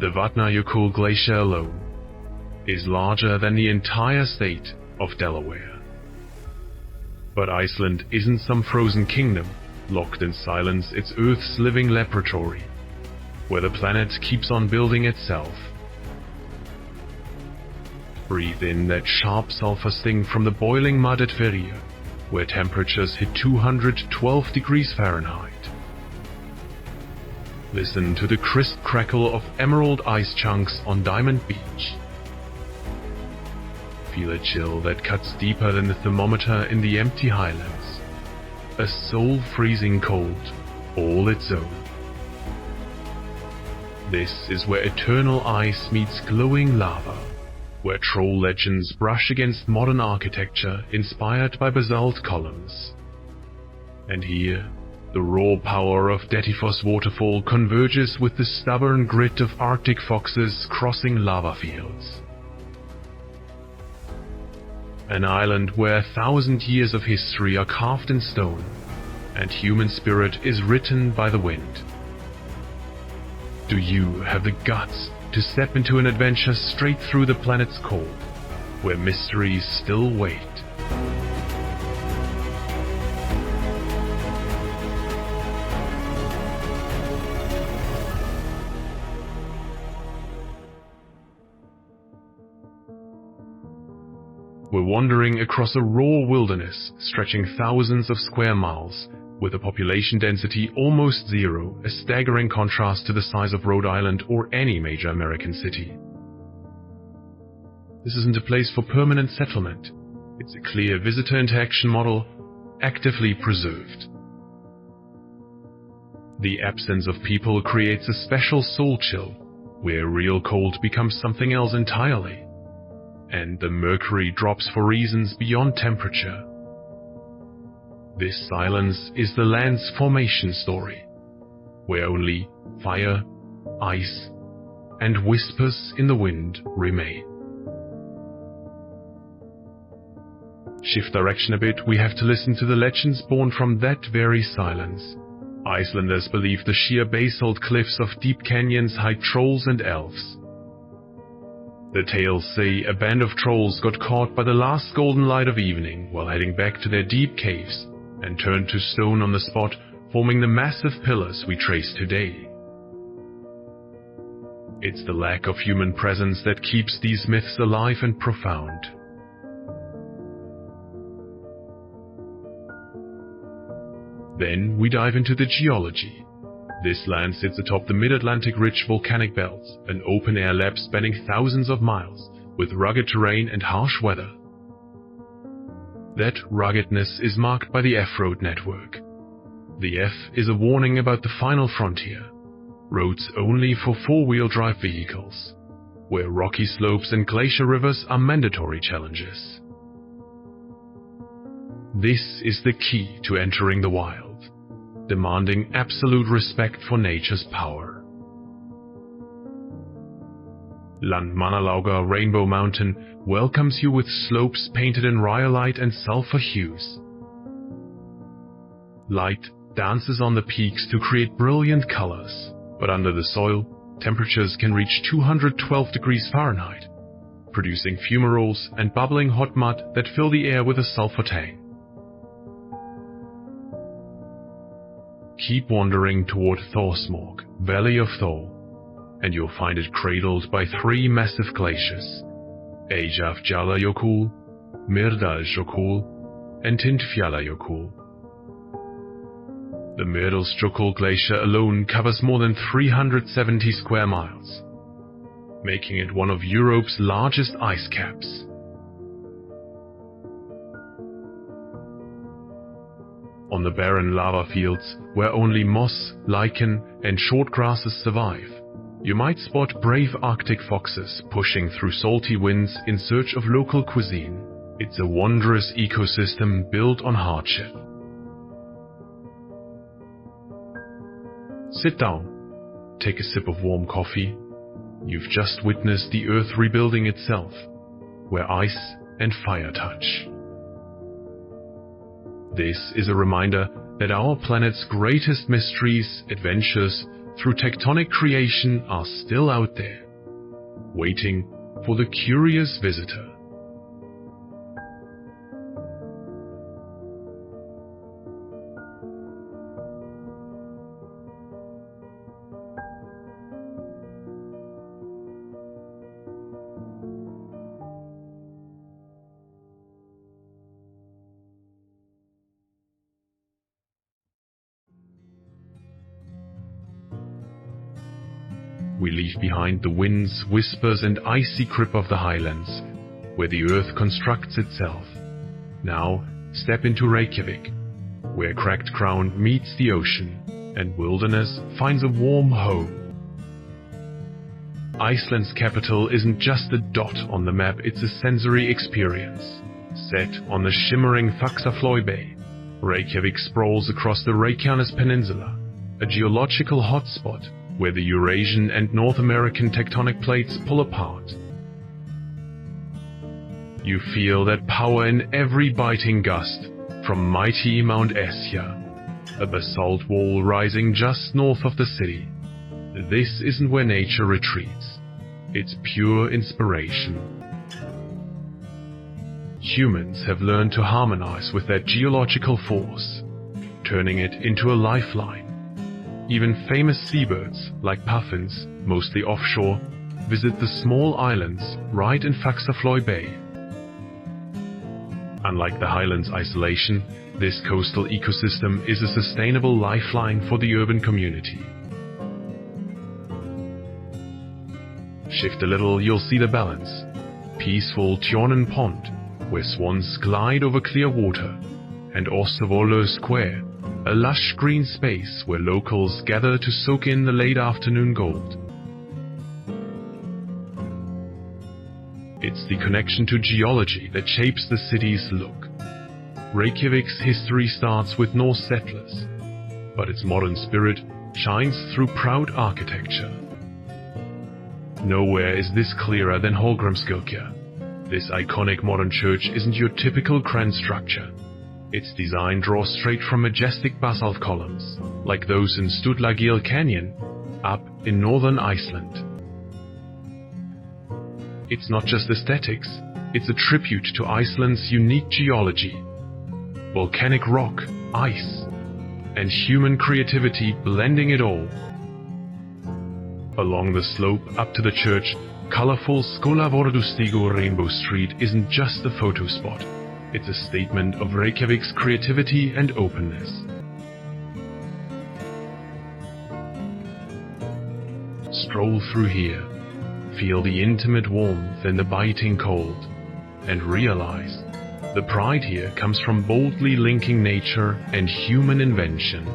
the Vatnajökull glacier alone is larger than the entire state of Delaware. But Iceland isn't some frozen kingdom, locked in silence. It's Earth's living laboratory, where the planet keeps on building itself. Breathe in that sharp sulfur sting from the boiling mud at Veria, where temperatures hit 212 degrees Fahrenheit. Listen to the crisp crackle of emerald ice chunks on Diamond Beach. Feel a chill that cuts deeper than the thermometer in the empty highlands. A soul-freezing cold, all its own. This is where eternal ice meets glowing lava, where troll legends brush against modern architecture inspired by basalt columns. And here, the raw power of Dettifoss waterfall converges with the stubborn grit of Arctic foxes crossing lava fields. An island where 1,000 years of history are carved in stone, and human spirit is written by the wind. Do you have the guts to step into an adventure straight through the planet's cold, where mysteries still wait? We're wandering across a raw wilderness stretching thousands of square miles, with a population density almost zero, a staggering contrast to the size of Rhode Island or any major American city. This isn't a place for permanent settlement. It's a clear visitor interaction model, actively preserved. The absence of people creates a special soul chill, where real cold becomes something else entirely. And the mercury drops for reasons beyond temperature. This silence is the land's formation story, where only fire, ice, and whispers in the wind remain. Shift direction a bit, we have to listen to the legends born from that very silence. Icelanders believe the sheer basalt cliffs of deep canyons hide trolls and elves. The tales say a band of trolls got caught by the last golden light of evening while heading back to their deep caves, and turned to stone on the spot, forming the massive pillars we trace today. It's the lack of human presence that keeps these myths alive and profound. Then we dive into the geology. This land sits atop the Mid-Atlantic Ridge volcanic belt, an open-air lab spanning thousands of miles, with rugged terrain and harsh weather. That ruggedness is marked by the F-road network. The F is a warning about the final frontier, roads only for four-wheel drive vehicles, where rocky slopes and glacier rivers are mandatory challenges. This is the key to entering the wild, demanding absolute respect for nature's power. Landmannalaugar Rainbow Mountain welcomes you with slopes painted in rhyolite and sulfur hues. Light dances on the peaks to create brilliant colors, but under the soil, temperatures can reach 212 degrees Fahrenheit, producing fumaroles and bubbling hot mud that fill the air with a sulfur tang. Keep wandering toward Thorsmork, Valley of Thor, and you'll find it cradled by three massive glaciers, Eyjafjallajökull, Mýrdalsjökull, and Tindfjallajökull. The Mýrdalsjökull glacier alone covers more than 370 square miles, making it one of Europe's largest ice caps. On the barren lava fields, where only moss, lichen, and short grasses survive, you might spot brave Arctic foxes pushing through salty winds in search of local cuisine. It's a wondrous ecosystem built on hardship. Sit down, take a sip of warm coffee. You've just witnessed the Earth rebuilding itself, where ice and fire touch. This is a reminder that our planet's greatest mysteries, adventures, through tectonic creation are still out there, waiting for the curious visitor. We leave behind the winds, whispers and icy grip of the highlands, where the earth constructs itself. Now step into Reykjavik, where cracked ground meets the ocean, and wilderness finds a warm home. Iceland's capital isn't just a dot on the map, it's a sensory experience. Set on the shimmering Faxaflói Bay, Reykjavik sprawls across the Reykjanes Peninsula, a geological hotspot where the Eurasian and North American tectonic plates pull apart. You feel that power in every biting gust, from mighty Mount Esja, a basalt wall rising just north of the city. This isn't where nature retreats. It's pure inspiration. Humans have learned to harmonize with that geological force, turning it into a lifeline. Even famous seabirds, like puffins, mostly offshore, visit the small islands right in Faxaflói Bay. Unlike the highlands' isolation, this coastal ecosystem is a sustainable lifeline for the urban community. Shift a little, you'll see the balance. Peaceful Tjornen Pond, where swans glide over clear water, and Ostervollur Square, a lush green space where locals gather to soak in the late afternoon gold. It's the connection to geology that shapes the city's look. Reykjavik's history starts with Norse settlers, but its modern spirit shines through proud architecture. Nowhere is this clearer than Hallgrímskirkja. This iconic modern church isn't your typical grand structure. Its design draws straight from majestic basalt columns, like those in Stuðlagil Canyon, up in northern Iceland. It's not just aesthetics, it's a tribute to Iceland's unique geology. Volcanic rock, ice, and human creativity blending it all. Along the slope up to the church, colorful Skólavörðustígur Rainbow Street isn't just a photo spot. It's a statement of Reykjavik's creativity and openness. Stroll through here, feel the intimate warmth and the biting cold, and realize the pride here comes from boldly linking nature and human invention.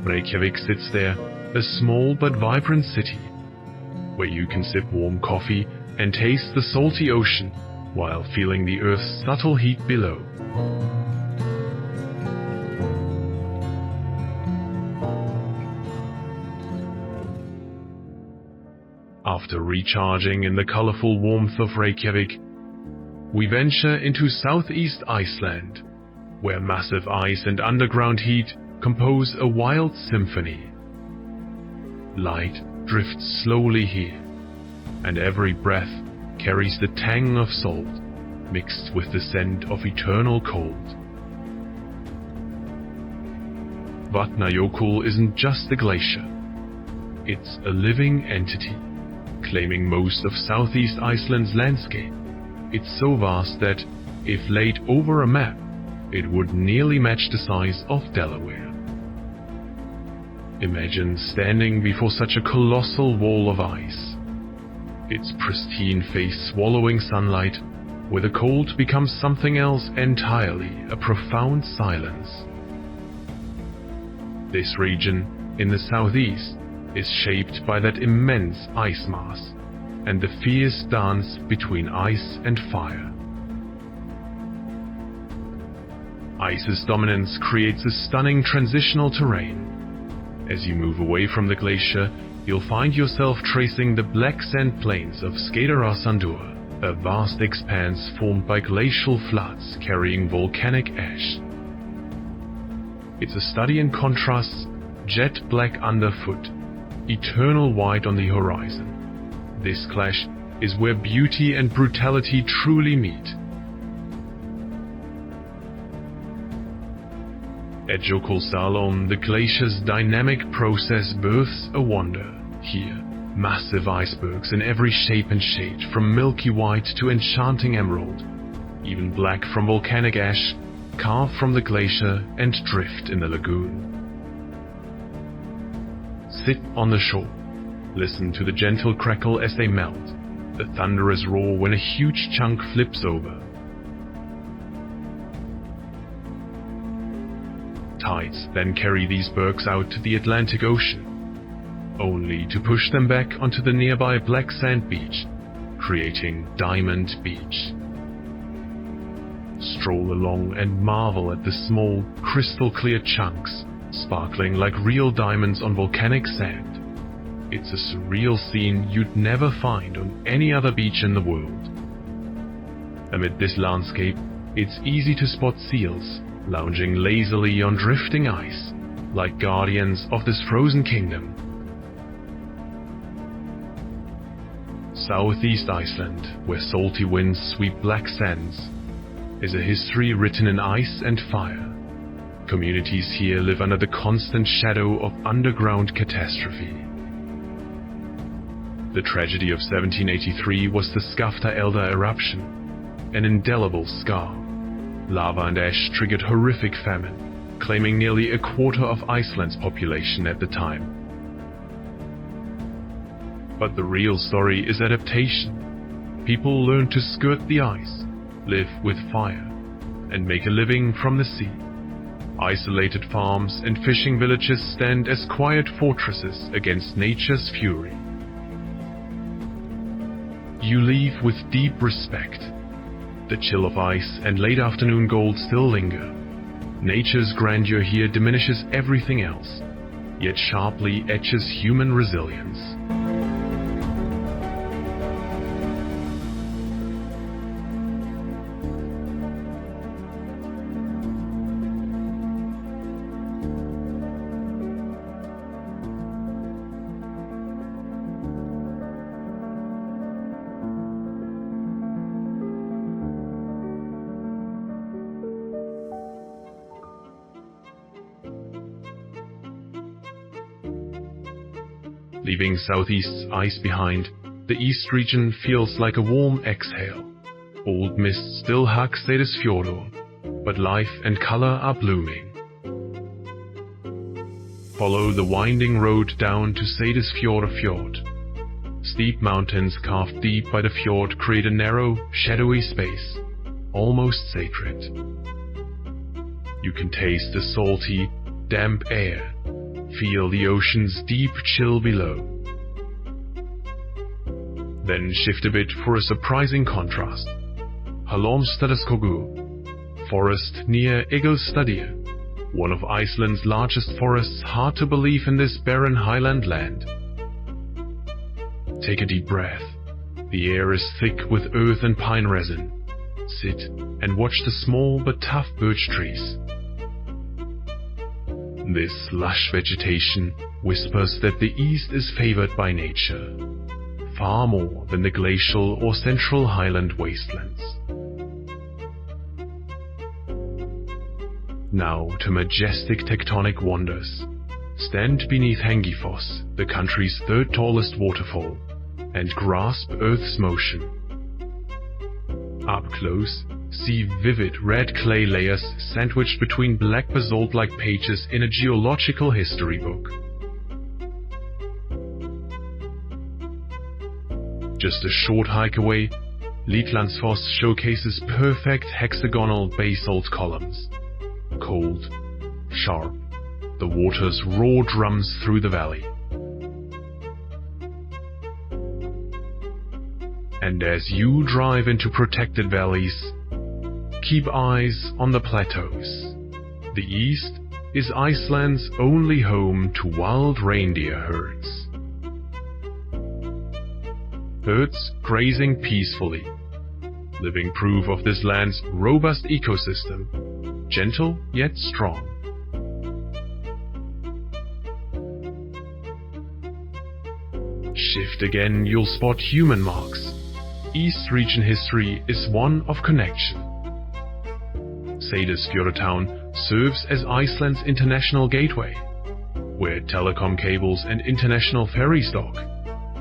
Reykjavik sits there, a small but vibrant city, where you can sip warm coffee and taste the salty ocean, while feeling the Earth's subtle heat below. After recharging in the colorful warmth of Reykjavik, we venture into southeast Iceland, where massive ice and underground heat compose a wild symphony. Light drifts slowly here, and every breath carries the tang of salt, mixed with the scent of eternal cold. Vatnajökull isn't just a glacier. It's a living entity, claiming most of southeast Iceland's landscape. It's so vast that, if laid over a map, it would nearly match the size of Delaware. Imagine standing before such a colossal wall of ice. Its pristine face swallowing sunlight, where the cold becomes something else entirely, a profound silence. This region, in the southeast, is shaped by that immense ice mass, and the fierce dance between ice and fire. Ice's dominance creates a stunning transitional terrain. As you move away from the glacier, you'll find yourself tracing the black sand plains of Skeiðarársandur, a vast expanse formed by glacial floods carrying volcanic ash. It's a study in contrasts, jet black underfoot, eternal white on the horizon. This clash is where beauty and brutality truly meet. At Jökulsárlón, the glacier's dynamic process births a wonder. Here, massive icebergs in every shape and shade, from milky white to enchanting emerald, even black from volcanic ash, carve from the glacier and drift in the lagoon. Sit on the shore, listen to the gentle crackle as they melt, the thunderous roar when a huge chunk flips over. Tides then carry these bergs out to the Atlantic Ocean, only to push them back onto the nearby black sand beach, creating Diamond Beach. Stroll along and marvel at the small, crystal-clear chunks, sparkling like real diamonds on volcanic sand. It's a surreal scene you'd never find on any other beach in the world. Amid this landscape, it's easy to spot seals, lounging lazily on drifting ice, like guardians of this frozen kingdom. Southeast Iceland, where salty winds sweep black sands, is a history written in ice and fire. Communities here live under the constant shadow of underground catastrophe. The tragedy of 1783 was the Skafta-Elda eruption, an indelible scar. Lava and ash triggered horrific famine, claiming nearly a quarter of Iceland's population at the time. But the real story is adaptation. People learn to skirt the ice, live with fire, and make a living from the sea. Isolated farms and fishing villages stand as quiet fortresses against nature's fury. You leave with deep respect. The chill of ice and late afternoon gold still linger. Nature's grandeur here diminishes everything else, yet sharply etches human resilience. Leaving southeast's ice behind, the east region feels like a warm exhale. Old mist still hugs Seyðisfjörður, but life and color are blooming. Follow the winding road down to Seyðisfjörður fjord. Steep mountains carved deep by the fjord create a narrow, shadowy space, almost sacred. You can taste the salty, damp air, feel the ocean's deep chill below. Then shift a bit for a surprising contrast. Hallormsstaðaskógur, forest near Egilsstaðir, one of Iceland's largest forests. Hard to believe in this barren highland land. Take a deep breath. The air is thick with earth and pine resin. Sit and watch the small but tough birch trees. This lush vegetation whispers that the East is favored by nature, far more than the glacial or central highland wastelands. Now to majestic tectonic wonders. Stand beneath Hengifoss, the country's third tallest waterfall, and grasp Earth's motion. Up close, see vivid red clay layers sandwiched between black basalt-like pages in a geological history book. Just a short hike away, Lietlandsfoss showcases perfect hexagonal basalt columns. Cold, sharp, the water's raw drums through the valley. And as you drive into protected valleys, keep eyes on the plateaus. The East is Iceland's only home to wild reindeer herds. Herds grazing peacefully, living proof of this land's robust ecosystem, gentle yet strong. Shift again, you'll spot human marks. East region history is one of connection. Seyðisfjörður town serves as Iceland's international gateway, where telecom cables and international ferries dock,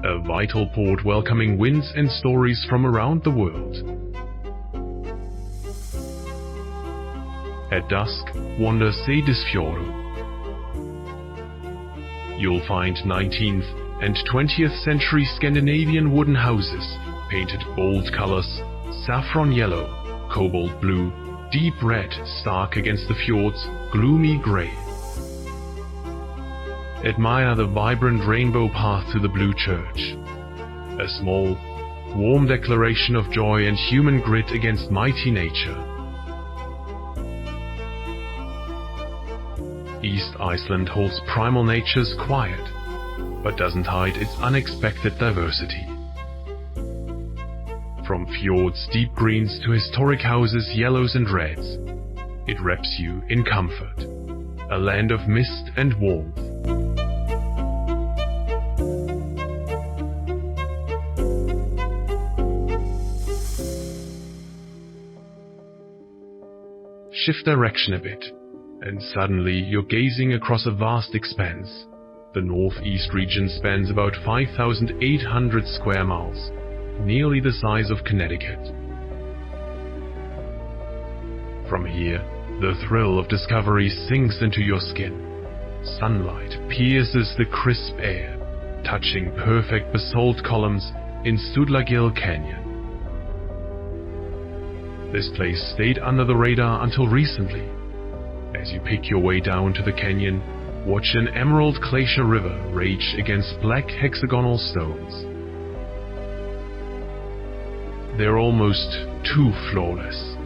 a vital port welcoming winds and stories from around the world. At dusk, wander Seyðisfjörður. You'll find 19th and 20th century Scandinavian wooden houses, painted bold colors, saffron yellow, cobalt blue, deep red, stark against the fjord's gloomy grey. Admire the vibrant rainbow path to the blue church. A small, warm declaration of joy and human grit against mighty nature. East Iceland holds primal nature's quiet, but doesn't hide its unexpected diversity. From fjords' deep greens to historic houses' yellows and reds, it wraps you in comfort, a land of mist and warmth. Shift direction a bit, and suddenly you're gazing across a vast expanse. The northeast region spans about 5,800 square miles, nearly the size of Connecticut. From here, the thrill of discovery sinks into your skin. Sunlight pierces the crisp air, touching perfect basalt columns in Sudlagil Canyon. This place stayed under the radar until recently. As you pick your way down to the canyon, watch an emerald glacier river rage against black hexagonal stones. They're almost too flawless,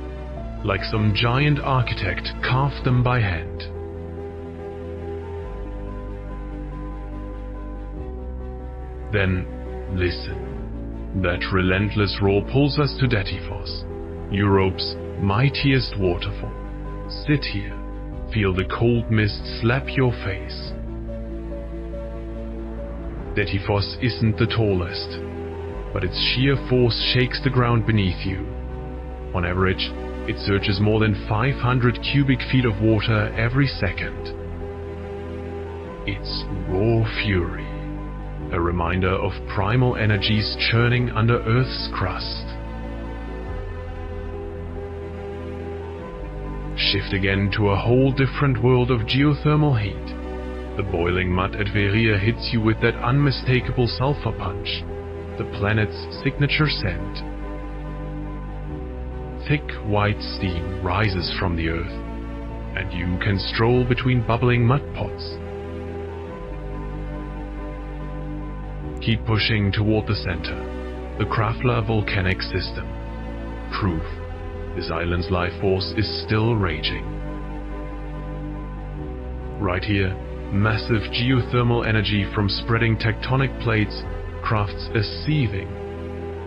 like some giant architect carved them by hand. Then, listen. That relentless roar pulls us to Dettifoss, Europe's mightiest waterfall. Sit here, feel the cold mist slap your face. Dettifoss isn't the tallest, but its sheer force shakes the ground beneath you. On average, it surges more than 500 cubic feet of water every second. It's raw fury, a reminder of primal energies churning under Earth's crust. Shift again to a whole different world of geothermal heat. The boiling mud at Veria hits you with that unmistakable sulfur punch, the planet's signature scent. Thick white steam rises from the earth, and you can stroll between bubbling mud pots. Keep pushing toward the center, the Krafla volcanic system. Proof this island's life force is still raging. Right here, massive geothermal energy from spreading tectonic plates crafts a seething,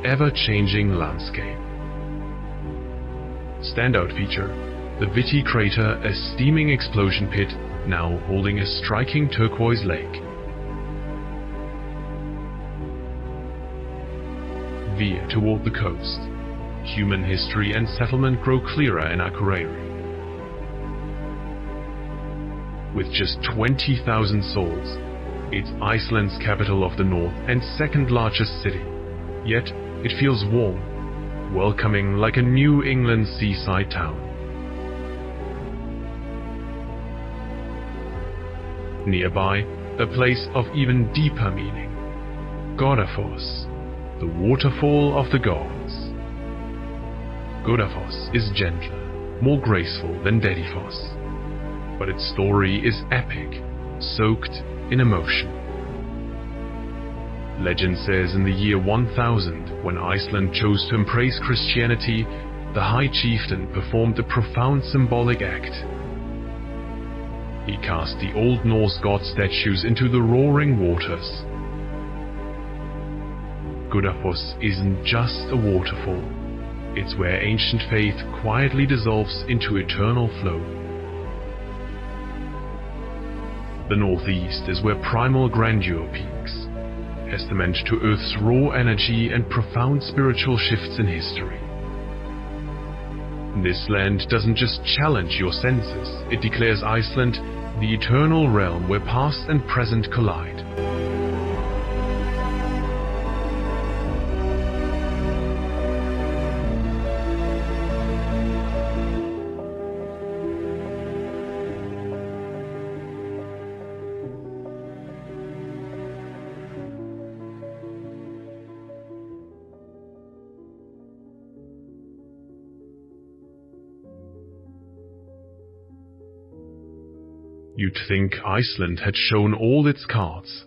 ever-changing landscape. Standout feature, the Viti crater, a steaming explosion pit now holding a striking turquoise lake. Veer toward the coast. Human history and settlement grow clearer in Akureyri. With just 20,000 souls, it's Iceland's capital of the north and second largest city. Yet, it feels warm, welcoming like a New England seaside town. Nearby, a place of even deeper meaning. Godafoss, the waterfall of the gods. Godafoss is gentler, more graceful than Dettifoss, but its story is epic, soaked in emotion. Legend says in the year 1000, when Iceland chose to embrace Christianity, the High Chieftain performed a profound symbolic act. He cast the Old Norse god statues into the roaring waters. Godafoss isn't just a waterfall. It's where ancient faith quietly dissolves into eternal flow. The northeast is where primal grandeur peaks. testament to Earth's raw energy and profound spiritual shifts in history. This land doesn't just challenge your senses, it declares Iceland the eternal realm where past and present collide. You'd think Iceland had shown all its cards,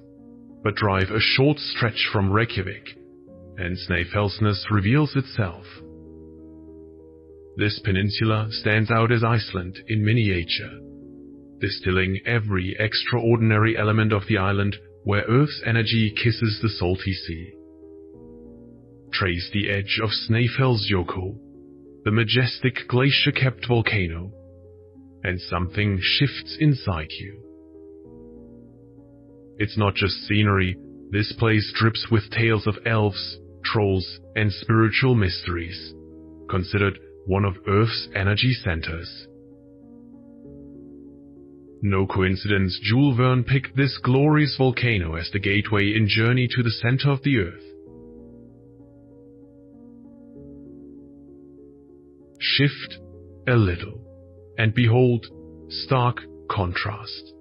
but drive a short stretch from Reykjavik, and Snæfellsnes reveals itself. This peninsula stands out as Iceland in miniature, distilling every extraordinary element of the island where Earth's energy kisses the salty sea. Trace the edge of Snæfellsjökull, the majestic glacier-capped volcano, and something shifts inside you. It's not just scenery, this place drips with tales of elves, trolls, and spiritual mysteries, considered one of Earth's energy centers. No coincidence Jules Verne picked this glorious volcano as the gateway in Journey to the Center of the Earth. Shift a little, and behold, stark contrast,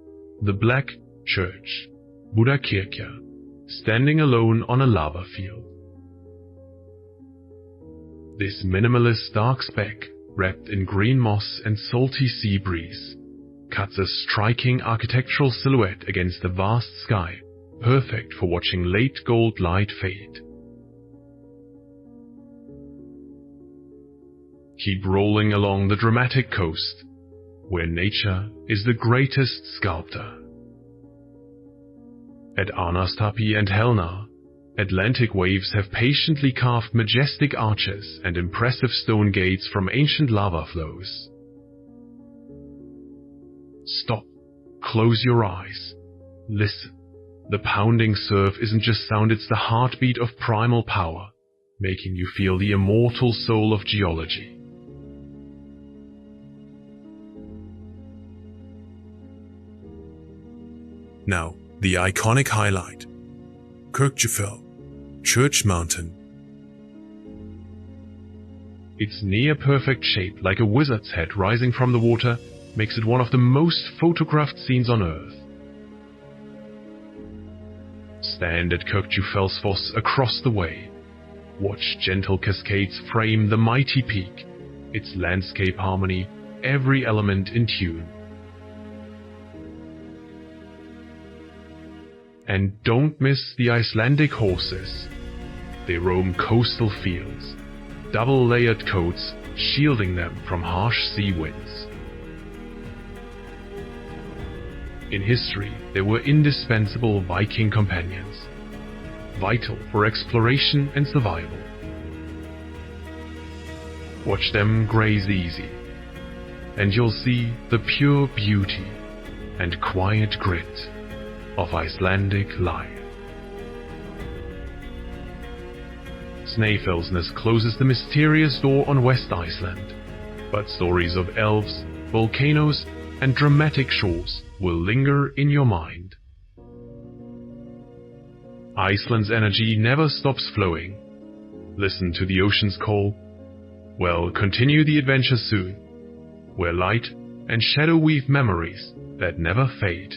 the Black Church, Buddha Kirkja, standing alone on a lava field. This minimalist dark speck, wrapped in green moss and salty sea breeze, cuts a striking architectural silhouette against the vast sky, perfect for watching late gold light fade. Keep rolling along the dramatic coast, where nature is the greatest sculptor. At Anastapi and Helna, Atlantic waves have patiently carved majestic arches and impressive stone gates from ancient lava flows. Stop, close your eyes, listen. The pounding surf isn't just sound, it's the heartbeat of primal power, making you feel the immortal soul of geology. Now, the iconic highlight, Kirkjufell, Church Mountain. Its near-perfect shape, like a wizard's head rising from the water, makes it one of the most photographed scenes on Earth. Stand at Kirkjufellsfoss across the way. Watch gentle cascades frame the mighty peak, its landscape harmony, every element in tune. And don't miss the Icelandic horses. They roam coastal fields, double-layered coats shielding them from harsh sea winds. In history, they were indispensable Viking companions, vital for exploration and survival. Watch them graze easy, and you'll see the pure beauty and quiet grit of Icelandic life. Snæfellsnes closes the mysterious door on West Iceland, but stories of elves, volcanoes, and dramatic shores will linger in your mind. Iceland's energy never stops flowing. Listen to the ocean's call. Well, continue the adventure soon, where light and shadow weave memories that never fade.